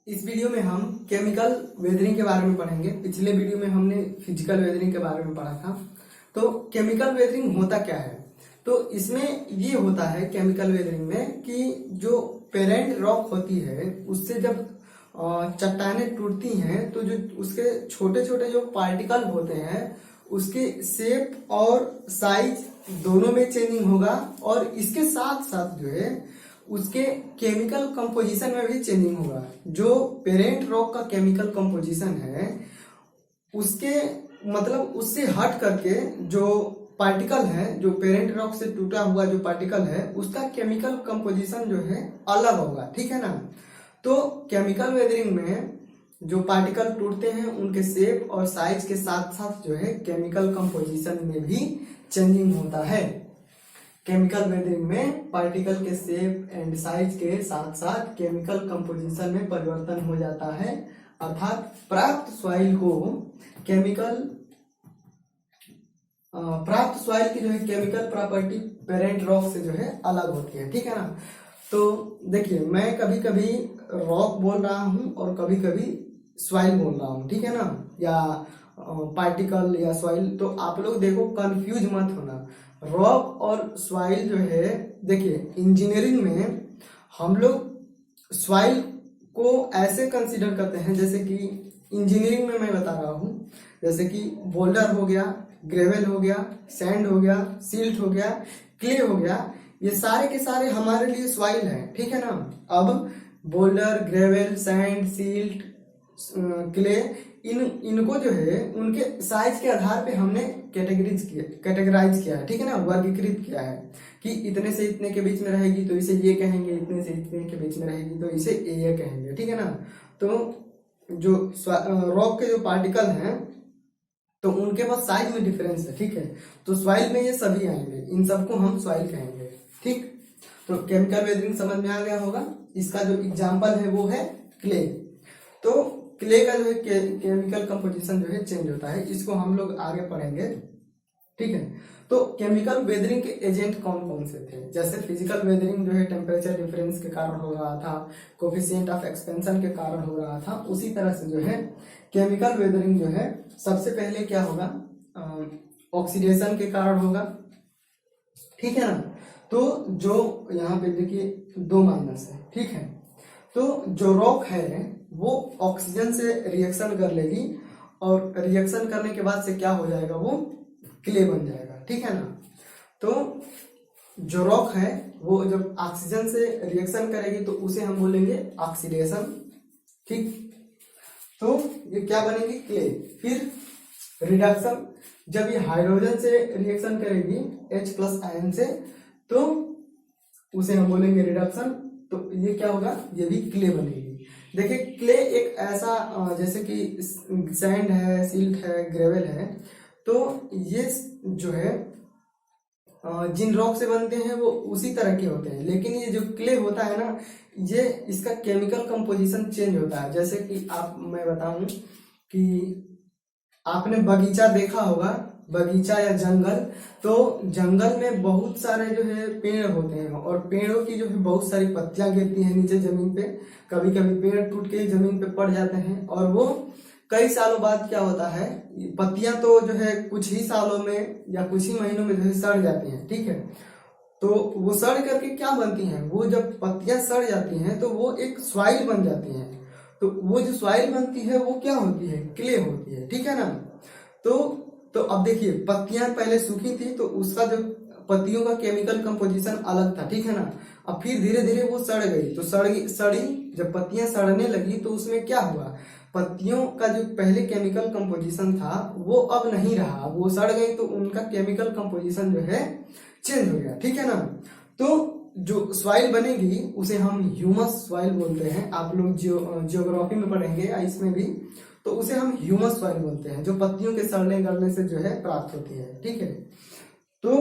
इस वीडियो में हम केमिकल वेदरिंग के बारे में पढ़ेंगे। पिछले वीडियो में हमने फिजिकल वेदरिंग के बारे में पढ़ा था। तो केमिकल वेदरिंग होता क्या है? तो इसमें ये होता है केमिकल वेदरिंग में कि जो पेरेंट रॉक होती है उससे जब चट्टानें टूटती हैं तो जो उसके छोटे छोटे जो पार्टिकल होते हैं उसके शेप और साइज दोनों में चेंजिंग होगा और इसके साथ साथ जो है उसके केमिकल कंपोजिशन में भी चेंजिंग होगा। जो पेरेंट रॉक का केमिकल कंपोजिशन है उसके मतलब उससे हट करके जो पार्टिकल है, जो पेरेंट रॉक से टूटा हुआ जो पार्टिकल है उसका केमिकल कंपोजिशन जो है अलग होगा, ठीक है ना। तो केमिकल वेदरिंग में जो पार्टिकल टूटते हैं उनके शेप और साइज के साथ साथ जो है केमिकल कंपोजिशन में भी चेंजिंग होता है। केमिकल वेदरिंग में पार्टिकल के शेप एंड साइज के साथ साथ केमिकल कंपोजिशन में परिवर्तन हो जाता है, अर्थात प्राप्त सॉइल की जो है केमिकल प्रॉपर्टी पेरेंट रॉक से जो है अलग होती है, ठीक है ना। तो देखिए, मैं कभी कभी रॉक बोल रहा हूँ और कभी कभी सॉइल बोल रहा हूँ, ठीक है ना, या पार्टिकल या सॉइल। तो आप लोग देखो, कंफ्यूज मत होना। रॉक और सॉइल जो है, देखिए इंजीनियरिंग में हम लोग सॉइल को ऐसे कंसीडर करते हैं जैसे कि इंजीनियरिंग में मैं बता रहा हूँ, जैसे कि बोल्डर हो गया, ग्रेवल हो गया, सैंड हो गया, सिल्ट हो गया, क्ले हो गया, ये सारे के सारे हमारे लिए सॉइल है, ठीक है ना। अब boulder, gravel, sand, silt, clay, इनको जो है उनके साइज के आधार पे हमने कैटेगराइज किया है, ठीक है ना, वर्गीकृत किया है कि इतने से इतने के बीच में रहेगी तो इसे ये कहेंगे, इतने से इतने के बीच में रहेगी तो इसे ये कहेंगे, ठीक है ना। तो जो रॉक के जो पार्टिकल हैं तो उनके पास साइज में डिफरेंस है, ठीक है। तो सॉइल में ये सभी आएंगे, इन सबको हम सॉइल कहेंगे, ठीक। तो केमिकल वेदरिंग समझ में आ गया होगा। इसका जो एग्जांपल है वो है क्ले। तो क्ले का जो है केमिकल कंपोजिशन जो है चेंज होता है, इसको हम लोग आगे पढ़ेंगे, ठीक है। तो केमिकल वेदरिंग के एजेंट कौन कौन से थे? जैसे फिजिकल वेदरिंग जो है टेम्परेचर डिफरेंस के कारण हो रहा था, कोफिशिएंट ऑफ एक्सपेंशन के कारण हो रहा था, उसी तरह से जो है केमिकल वेदरिंग जो है सबसे पहले क्या होगा, ऑक्सीडेशन के कारण होगा, ठीक है ना। तो जो यहाँ पे देखिए 2 माइनस है, ठीक है। तो जो रॉक है वो ऑक्सीजन से रिएक्शन कर लेगी और रिएक्शन करने के बाद से क्या हो जाएगा, वो क्ले बन जाएगा, ठीक है ना। तो जो रॉक है वो जब ऑक्सीजन से रिएक्शन करेगी तो उसे हम बोलेंगे ऑक्सीडेशन, ठीक। तो ये क्या बनेगी, क्ले। फिर रिडक्शन, जब ये हाइड्रोजन से रिएक्शन करेगी H+ आयन से तो उसे हम बोलेंगे रिडक्शन। तो ये क्या होगा, ये भी क्ले बनेगी। देखिए, क्ले एक ऐसा जैसे कि सैंड है, सिल्ट है, ग्रेवल है, तो ये जो है जिन रॉक से बनते हैं वो उसी तरह के होते हैं, लेकिन ये जो क्ले होता है ना, ये इसका केमिकल कंपोजिशन चेंज होता है। जैसे कि मैं बताऊं कि आपने बगीचा देखा होगा, बगीचा या जंगल, तो जंगल में बहुत सारे जो है पेड़ होते हैं और पेड़ों की जो है बहुत सारी पत्तियां गिरती हैं नीचे जमीन पे। कभी कभी पेड़ टूट के जमीन पे पड़ जाते हैं और वो कई सालों बाद क्या होता है, पत्तियां तो जो है कुछ ही सालों में या कुछ ही महीनों में जो है सड़ जाती हैं, ठीक है। तो वो सड़ करके क्या बनती हैं, वो जब पत्तियां सड़ जाती हैं तो वो एक सॉइल बन जाती हैं। तो वो जो सॉइल बनती है वो क्या होती है, क्ले होती है, ठीक है ना। तो अब देखिए, पत्तियां पहले सूखी थी तो उसका जो पत्तियों का केमिकल कंपोजिशन अलग था, ठीक है ना। अब फिर धीरे धीरे वो सड़ गई, तो सड़ी जब पत्तियां सड़ने लगी तो उसमें क्या हुआ, पत्तियों का जो पहले केमिकल कंपोजिशन था वो अब नहीं रहा, वो सड़ गई तो उनका केमिकल कंपोजिशन जो है चेंज हो गया, ठीक है ना। तो जो सॉइल बनेगी उसे हम ह्यूमस सॉइल बोलते हैं। आप लोग जियोग्राफी में पढ़ेंगे या इसमें भी, तो उसे हम ह्यूमस सॉइल बोलते हैं, जो पत्तियों के सड़ने गलने से जो है प्राप्त होती है, ठीक है। तो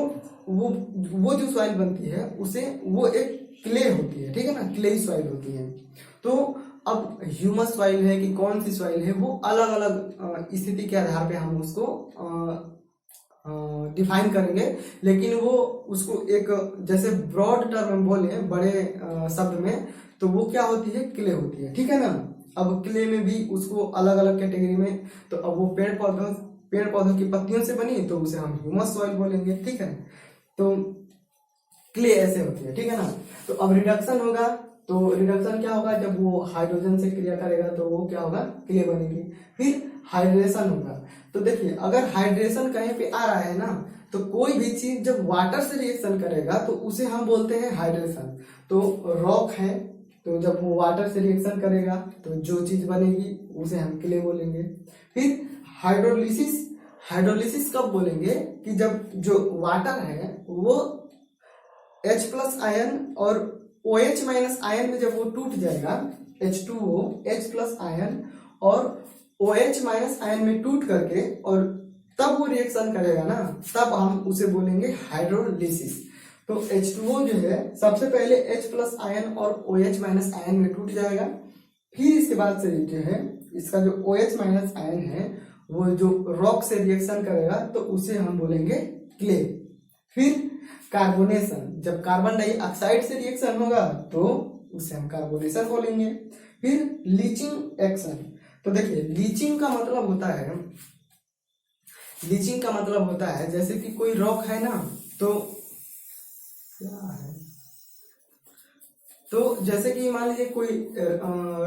वो जो सॉइल बनती है उसे वो एक क्ले होती है, ठीक है ना, क्ले सॉइल होती है। तो अब ह्यूमस सॉइल है कि कौन सी सॉइल है, वो अलग अलग स्थिति के आधार पे हम उसको डिफाइन करेंगे, लेकिन वो उसको एक जैसे ब्रॉड टर्म बोले, बड़े शब्द में, तो वो क्या होती है, क्ले होती है, ठीक है ना। अब क्ले में भी उसको अलग अलग कैटेगरी में, तो अब वो पेड़ पौधों की पत्तियों से बनी तो उसे हम ह्यूमस सॉइल बोलेंगे, ठीक है। तो क्ले ऐसे होती है, ठीक है ना। तो अब रिडक्शन होगा, तो रिडक्शन क्या होगा, जब वो हाइड्रोजन से क्रिया करेगा तो वो क्या होगा, क्ले बनेगी। फिर हाइड्रेशन होगा, तो देखिए अगर हाइड्रेशन कहीं पे आ रहा है ना, तो कोई भी चीज जब वाटर से रिएक्शन करेगा तो उसे हम बोलते हैं हाइड्रेशन। तो रॉक है, तो जब वो वाटर से रिएक्शन करेगा तो जो चीज बनेगी उसे हम क्ले बोलेंगे। फिर हाइड्रोलिसिस, हाइड्रोलिसिस कब बोलेंगे कि जब जो वाटर है वो H+ आयन और OH- आयन में जब वो टूट जाएगा, H2O H+ आयन और OH- आयन में टूट करके और तब वो रिएक्शन करेगा ना, तब हम उसे बोलेंगे हाइड्रोलिसिस। तो H2O जो है सबसे पहले H+ आयन और OH- आयन में टूट जाएगा, फिर इसके बाद से जो है इसका जो OH- आयन है वो जो रॉक से रिएक्शन करेगा तो उसे हम बोलेंगे क्ले। फिर कार्बोनेशन, जब कार्बन डाइऑक्साइड से रिएक्शन होगा तो उसे हम कार्बोनेशन बोलेंगे। फिर लीचिंग एक्शन, तो देखिए लीचिंग का मतलब होता है जैसे कि कोई रॉक है ना, तो क्या है, तो जैसे कि मान लीजिए कोई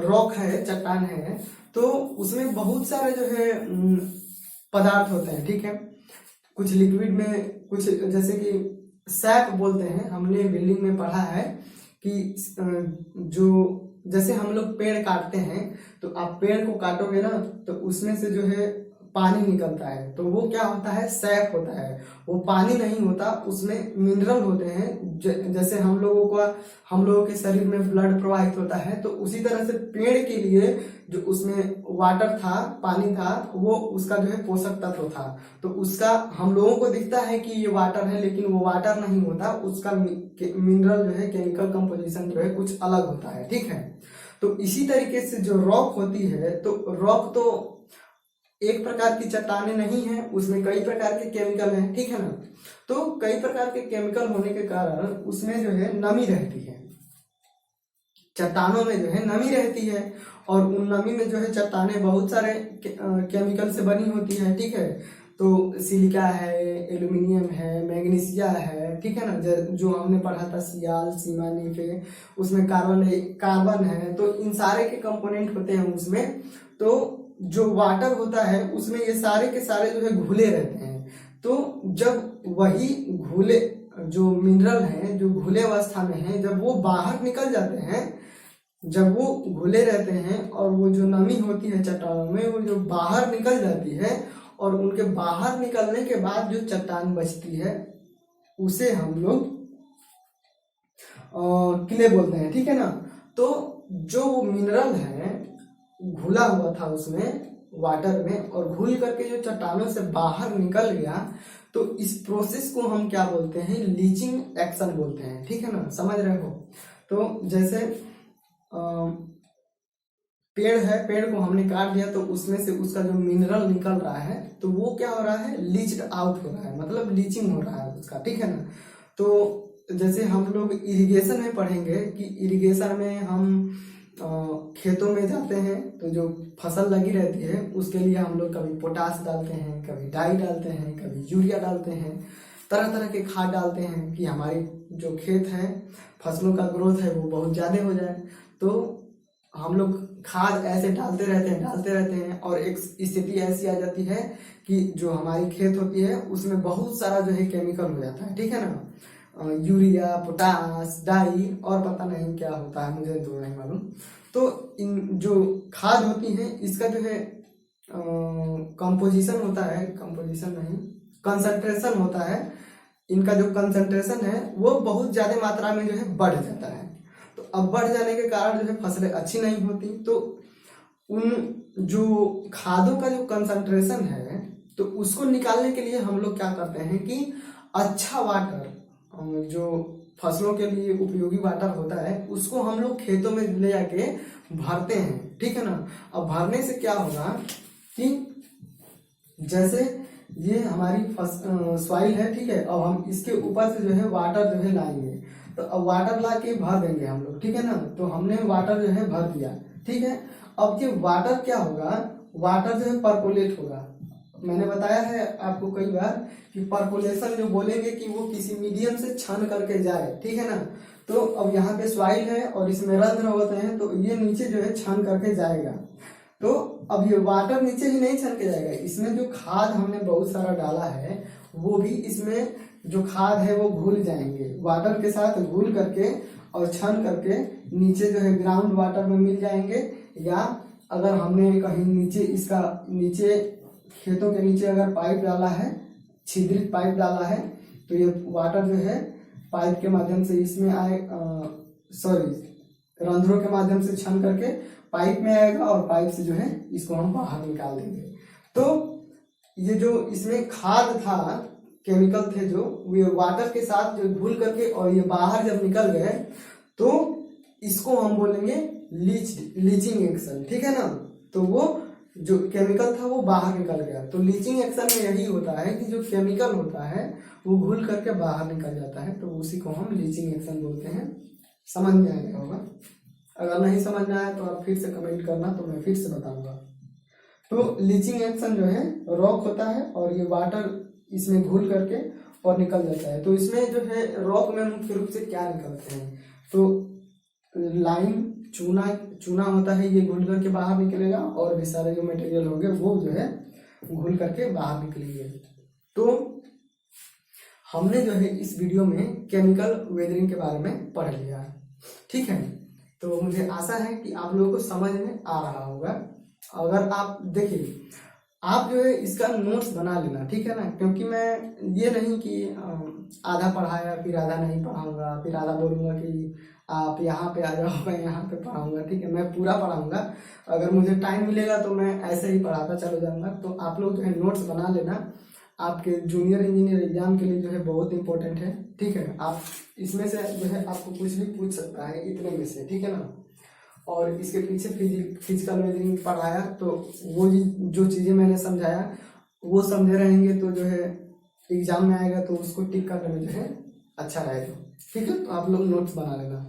रॉक है, चट्टान है, तो उसमें बहुत सारे जो है पदार्थ होते हैं, ठीक है। कुछ लिक्विड में, कुछ जैसे कि सैप बोलते हैं, हमने बिल्डिंग में पढ़ा है कि जो जैसे हम लोग पेड़ काटते हैं तो आप पेड़ को काटोगे ना तो उसमें से जो है पानी निकलता है, तो वो क्या होता है, सैप होता है। वो पानी नहीं होता, उसमें मिनरल होते हैं। जैसे हम लोगों के शरीर में ब्लड प्रवाहित होता है, तो उसी तरह से पेड़ के लिए जो उसमें वाटर था, पानी था, वो उसका जो है पोषक तत्व था। तो उसका हम लोगों को दिखता है कि ये वाटर है, लेकिन वो वाटर नहीं होता, उसका मिनरल जो है, केमिकल कंपोजिशन जो है कुछ अलग होता है, ठीक है। तो इसी तरीके से जो रॉक होती है, तो रॉक तो एक प्रकार की चट्टानें नहीं है, उसमें कई प्रकार के केमिकल हैं, ठीक है ना। तो कई प्रकार के केमिकल होने के कारण उसमें जो है नमी रहती है, चट्टानों में जो है नमी रहती है, और उन नमी में जो है चट्टानें बहुत सारे केमिकल से बनी होती है, ठीक है। तो सिलिका है, एल्यूमिनियम है, मैग्नीशिया है, ठीक है ना, जो हमने पढ़ा था सियाल, सीमानीफे, उसमें कार्बन है, तो इन सारे के कंपोनेंट होते हैं उसमें। तो जो वाटर होता है उसमें ये सारे के सारे जो है घुले रहते हैं। तो जब वही घुले जो मिनरल हैं, जो घुले अवस्था में हैं, जब वो बाहर निकल जाते हैं, जब वो घुले रहते हैं और वो जो नमी होती है चट्टानों में, वो जो बाहर निकल जाती है, और उनके बाहर निकलने के बाद जो चट्टान बचती है उसे हम लोग क्ले बोलते हैं, ठीक है ना। तो जो वो मिनरल है घुला हुआ था उसमें वाटर में, और घुल करके जो चट्टानों से बाहर निकल गया, तो इस प्रोसेस को हम क्या बोलते हैं, लीचिंग एक्शन बोलते हैं, ठीक है ना, समझ रहे हो। तो जैसे पेड़ है, पेड़ को हमने काट दिया तो उसमें से उसका जो मिनरल निकल रहा है तो वो क्या हो रहा है, लीच्ड आउट हो रहा है, मतलब लीचिंग हो रहा है उसका, ठीक है ना। तो जैसे हम लोग इरिगेशन में पढ़ेंगे कि इरिगेशन में हम खेतों में जाते हैं तो जो फसल लगी रहती है उसके लिए हम लोग कभी पोटास डालते हैं, कभी डाई डालते हैं, कभी यूरिया डालते हैं, तरह तरह के खाद डालते हैं कि हमारी जो खेत है, फसलों का ग्रोथ है वो बहुत ज़्यादा हो जाए। तो हम लोग खाद ऐसे डालते रहते हैं और एक स्थिति ऐसी आ जाती है कि जो हमारी खेत होती है उसमें बहुत सारा जो है केमिकल हो जाता है, ठीक है ना, यूरिया, पोटास, डाई और पता नहीं क्या होता है, मुझे तो नहीं मालूम। तो इन जो खाद होती है इसका जो है कंपोजिशन होता है, कंपोजिशन नहीं, कंसंट्रेशन होता है, इनका जो कंसंट्रेशन है वो बहुत ज्यादा मात्रा में जो है बढ़ जाता है। तो अब बढ़ जाने के कारण जो है फसलें अच्छी नहीं होती। तो उन जो खादों का जो कंसंट्रेशन है तो उसको निकालने के लिए हम लोग क्या करते हैं कि अच्छा वाटर, जो फसलों के लिए उपयोगी वाटर होता है, उसको हम लोग खेतों में ले जाके भरते हैं, ठीक है ना। अब भरने से क्या होगा कि जैसे ये हमारी सॉइल है, ठीक है, अब हम इसके ऊपर से जो है वाटर जो है लाएंगे, तो अब वाटर ला के भर देंगे हम लोग, ठीक है ना। तो हमने वाटर जो है भर दिया, ठीक है। अब ये वाटर क्या होगा, वाटर जो है परकोलेट होगा। मैंने बताया है आपको कई बार कि परकोलेशन जो बोलेंगे कि वो किसी मीडियम से छान करके जाए, ठीक है ना। तो अब यहाँ पे सॉइल है और इसमें रंध्र होते हैं, तो ये नीचे जो है छान करके जाएगा। तो अब ये वाटर नीचे ही नहीं छन के जाएगा, इसमें जो खाद हमने बहुत सारा डाला है वो भी इसमें जो खाद है वो घुल जाएंगे, वाटर के साथ घुल करके और छन करके नीचे जो है ग्राउंड वाटर में मिल जाएंगे। या अगर हमने कहीं नीचे इसका नीचे खेतों के नीचे अगर पाइप डाला है, छिद्रित पाइप डाला है, तो ये वाटर जो है पाइप के माध्यम से इसमें आए, रंध्रों के माध्यम से छन करके पाइप में आएगा और पाइप से जो है इसको हम बाहर निकाल देंगे। तो ये जो इसमें खाद था, केमिकल थे जो ये वाटर के साथ जो घुल करके और ये बाहर जब निकल गए तो इसको हम बोलेंगे लीचिंग एक्शन, ठीक है ना। तो वो जो केमिकल था वो बाहर निकल गया। तो लीचिंग एक्शन में यही होता है कि जो केमिकल होता है वो घुल करके बाहर निकल जाता है, तो उसी को हम लीचिंग एक्शन बोलते हैं। समझ में आ गया होगा। अगर नहीं समझ में आया तो आप फिर से कमेंट करना, तो मैं फिर से बताऊंगा। तो लीचिंग एक्शन जो है रॉक होता है और ये वाटर इसमें घुल करके और निकल जाता है। तो इसमें जो है रॉक में मुख्य रूप से क्या निकलते हैं, तो लाइम, चूना होता है, ये घुल करके बाहर निकलेगा और भी सारे जो मटेरियल होंगे वो जो है घुल करके बाहर निकलेंगे। तो हमने जो है इस वीडियो में केमिकल वेदरिंग के बारे में पढ़ लिया है, ठीक है। तो मुझे आशा है कि आप लोगों को समझ में आ रहा होगा। अगर आप देखिए, आप जो है इसका नोट्स बना लेना, ठीक है ना, क्योंकि मैं ये नहीं कि आधा पढ़ाया फिर आधा नहीं पढ़ाऊंगा, फिर आधा बोलूंगा कि आप यहाँ पे आ जाओ मैं यहाँ पे पढ़ाऊंगा, ठीक है। मैं पूरा पढ़ाऊंगा, अगर मुझे टाइम मिलेगा तो मैं ऐसे ही पढ़ाता चला जाऊंगा। तो आप लोग जो है नोट्स बना लेना, आपके जूनियर इंजीनियर एग्जाम के लिए जो है बहुत इंपॉर्टेंट है, ठीक है। आप इसमें से जो है आपको कुछ भी पूछ सकता है इतने में से, ठीक है ना। और इसके पीछे फिजिकल वेदरिंग पढ़ाया, तो वो जो चीज़ें मैंने समझाया वो समझे रहेंगे तो जो है एग्जाम में आएगा तो उसको टिक करने में जो है अच्छा रहेगा, ठीक है। तो आप लोग नोट्स बना लेना।